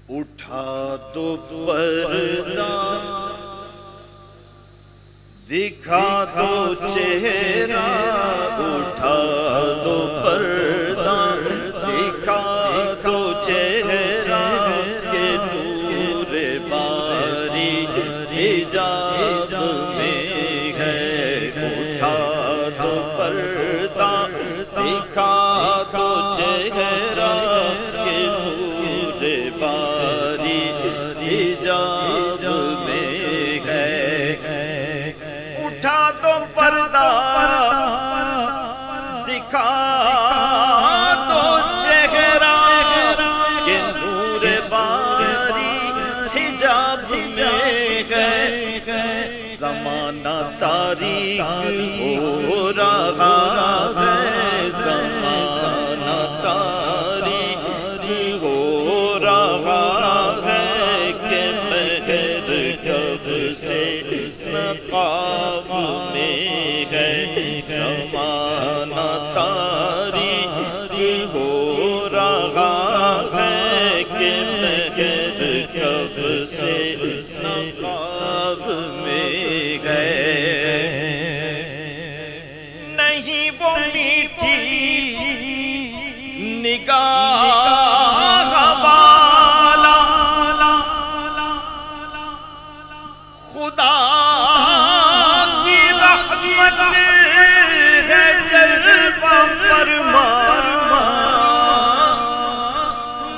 اٹھا دو پردہ دکھا دو چہرہ، اٹھا دو پردہ دکھا دو چہرہ، کہ نور باری حجاب میں ہے۔ اٹھا دو پردہ دکھا دو چہرہ، کہ نور باری حجاب میں ہے۔ اٹھا دو پردہ دکھا دو چہرہ، کہ نور باری حجاب میں ہے۔ زمانہ تاریک ہو رہا ہے، زمانہ تاریک ہو رہا ہے، کہ مہر کب سے نقاب میں ہے۔ زمانہ تاریک ہو رہا ہے، کہ مہر کب سے نقاب میں ہے۔ نہیں وہ میٹھی نگاہ والا خدا کی رحمت ہے جلوہ فرما۔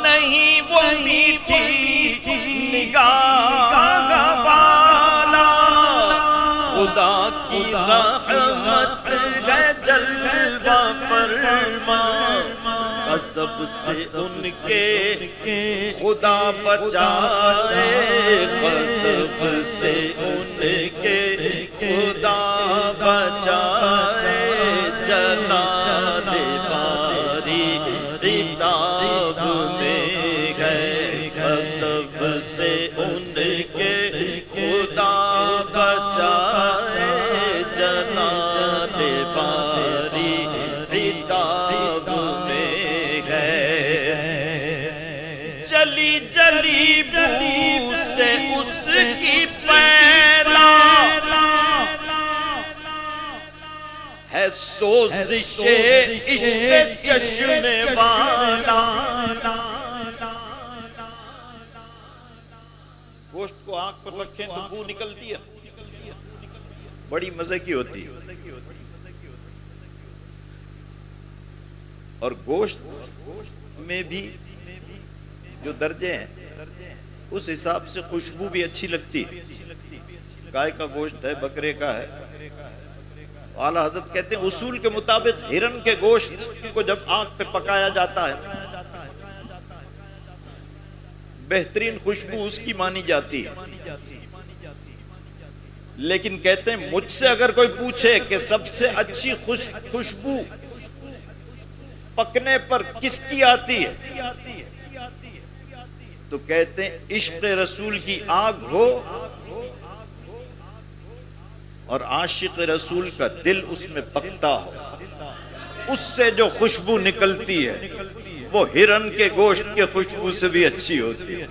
نہیں وہ میٹھی نگاہ والا خدا کی رحمت ہے جلوہ فرما۔ غضب سے ان کے خدا بچائے، غضب سے ان کے خدا بچائے، جلال باری عتاب میں ہے۔ غضب سے ان کے خدا بچائے، جلال باری عتاب میں ہے۔ جلی جلی بو سے اس کی پیدا ہے، سوزش عشق چشم والا۔ گوشت کو آنکھ پر رکھیں تو بو نکلتی ہے، بڑی مزے کی ہوتی ہے۔ اور گوشت میں بھی جو درجے ہیں اس حساب سے خوشبو بھی اچھی لگتی ہے۔ گائے کا گوشت ہے، بکرے کا ہے۔ اعلیٰ حضرت کہتے ہیں اصول کے مطابق ہرن کے گوشت کو جب آگ پہ پکایا جاتا ہے بہترین خوشبو اس کی مانی جاتی ہے۔ لیکن کہتے ہیں مجھ سے اگر کوئی پوچھے کہ سب سے اچھی خوشبو پکنے پر کس کی آتی ہے، تو کہتے ہیں عشق رسول کی آگ ہو اور عاشق رسول کا دل اس میں پکتا ہو، اس سے جو خوشبو نکلتی ہے وہ ہرن کے گوشت کے خوشبو سے بھی اچھی ہوتی ہے۔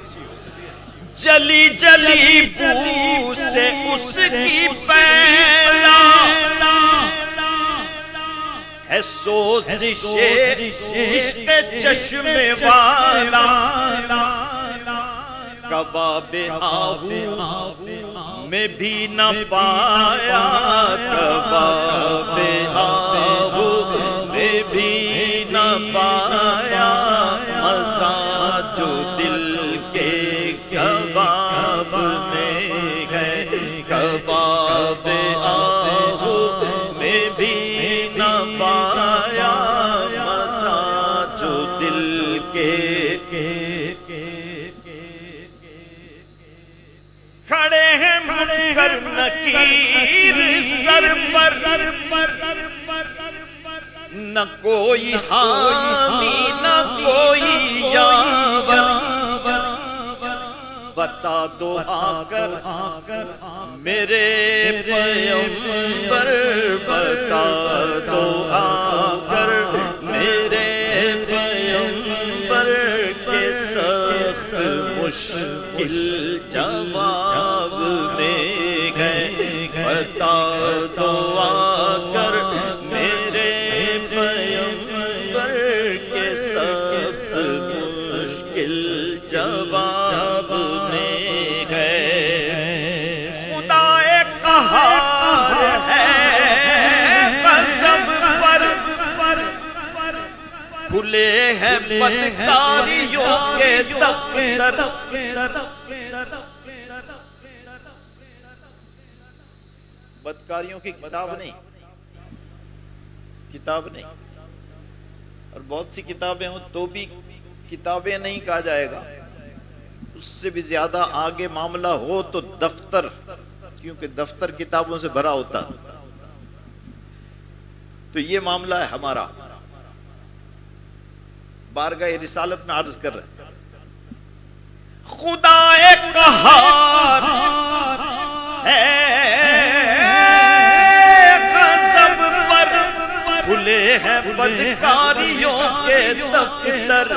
جلی جلی بو سے اس کی پیدا ہے، سوزش عشق چشم والا۔ کباب آہو میں بھی نہ پایا، کباب آہو میں بھی نہ پایا، مزہ جو دل کے کباب میں ہے۔ کباب آہو میں بھی نہ پایا، مزہ جو دل کے۔ کھڑے ہیں منکر نکیر سر پر، نہ کوئی حامی نہ کوئی یاور۔ بتا دو آ کر میرے پیغمبر، بتا دو آ کر میرے پیغمبر، کے سخت مشکل جواب میں ہے، بتا دو آ کر میرے پیغمبر کے سخت مشکل جواب میں ہے۔ خدا قہار ہے غضب پر، کھلے ہیں بدکاریوں کے دفتر۔ بدکاریوں کی کتاب نہیں، کتاب نہیں، اور بہت سی کتابیں ہوں تو بھی کتابیں نہیں کہا جائے گا، اس سے بھی زیادہ آگے معاملہ ہو تو دفتر، کیونکہ دفتر کتابوں سے بھرا ہوتا۔ تو یہ معاملہ ہے ہمارا، بارگاہ رسالت میں عرض کر رہے ہیں، خدا قہار ہے غضب پر، کھلے ہیں بدکاریوں کے دفتر،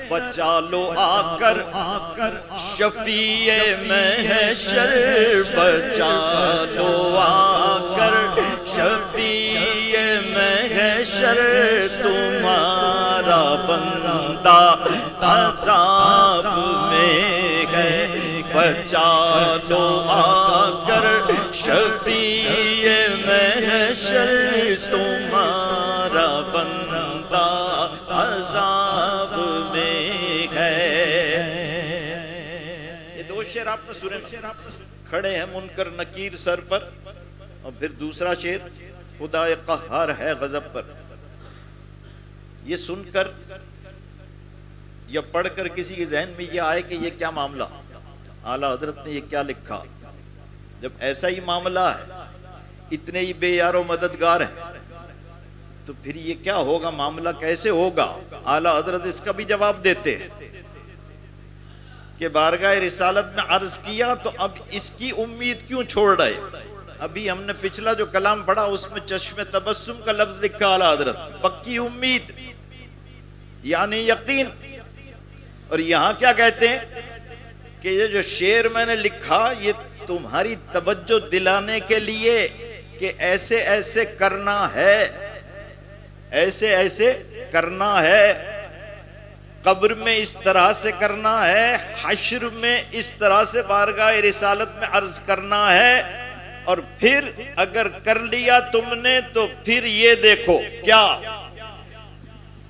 بچا لو آ کر شفیع محشر، بچا لو آ کر شفیع محشر، تمہارا بندہ عذاب میں ہے، بچا لو آ کر شفیع محشر، تمہارا بندہ عذاب میں ہے۔ یہ دو شعر آپ نے سنے، کھڑے ہیں منکر نکیر سر پر، اور پھر دوسرا شعر خدا قہار ہے غضب پر۔ یہ سن کر یا پڑھ کر کسی کے ذہن میں یہ آئے کہ یہ کیا معاملہ، اعلیٰ حضرت نے یہ کیا لکھا؟ جب ایسا ہی معاملہ ہے، اتنے ہی بے یار و مددگار ہیں، تو پھر یہ کیا ہوگا، معاملہ کیسے ہوگا؟ اعلیٰ حضرت اس کا بھی جواب دیتے ہیں کہ بارگاہ رسالت میں عرض کیا تو اب اس کی امید کیوں چھوڑ رہے؟ ابھی ہم نے پچھلا جو کلام پڑھا اس میں چشم تبسم کا لفظ لکھا اعلیٰ حضرت، پکی امید یعنی یقین۔ اور یہاں کیا کہتے ہیں کہ یہ جو شعر میں نے لکھا یہ تمہاری توجہ دلانے کے لیے کہ ایسے ایسے کرنا ہے، ایسے ایسے کرنا ہے، قبر میں اس طرح سے کرنا ہے، حشر میں اس طرح سے بارگاہ رسالت میں عرض کرنا ہے، اور پھر اگر کر لیا تم نے تو پھر یہ دیکھو کیا،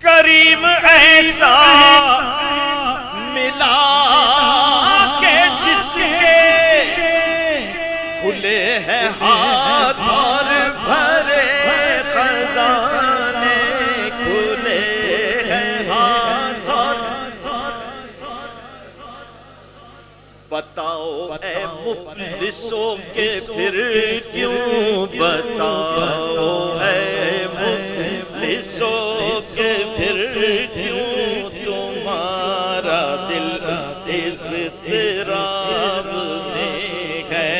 کریم ایسا ملا کہ جس کے کھلے ہیں ہاتھ اور بھرے خزانے، کھلے ہیں ہاتھ اور، بتاؤ اے مفلسوں کے پھر کیوں، بتاؤ اے مفلسوں کے پھر کیوں، تمہارا دل اضطراب میں ہے۔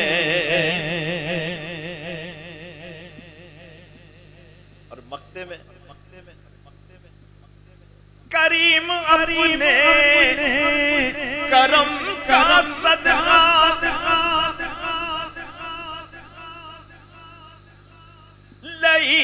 اور مقطع میں کریم اپنے کرم کا صدقہ لئی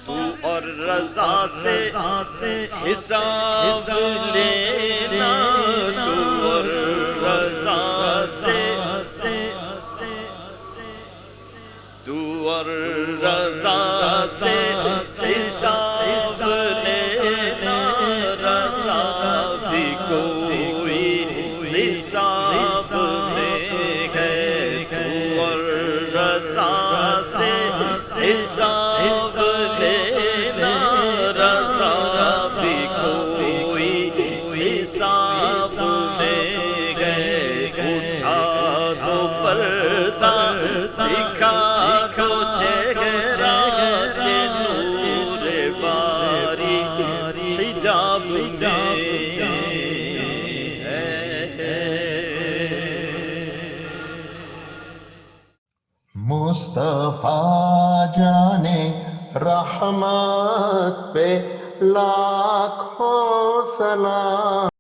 تو اور رضا سے حساب لینا، تو اور رضا سے، تو اور رضا سے حساب لینا، رضا بھی کوئی حساب میں ہے، تو اور رضا سے حساب لینا، رضا بھی کوئی حساب میں ہے۔ اٹھا دو پردہ، دکھا دو چہرہ کہ مصطفیٰ جانے رحمت پہ لاکھوں سلام.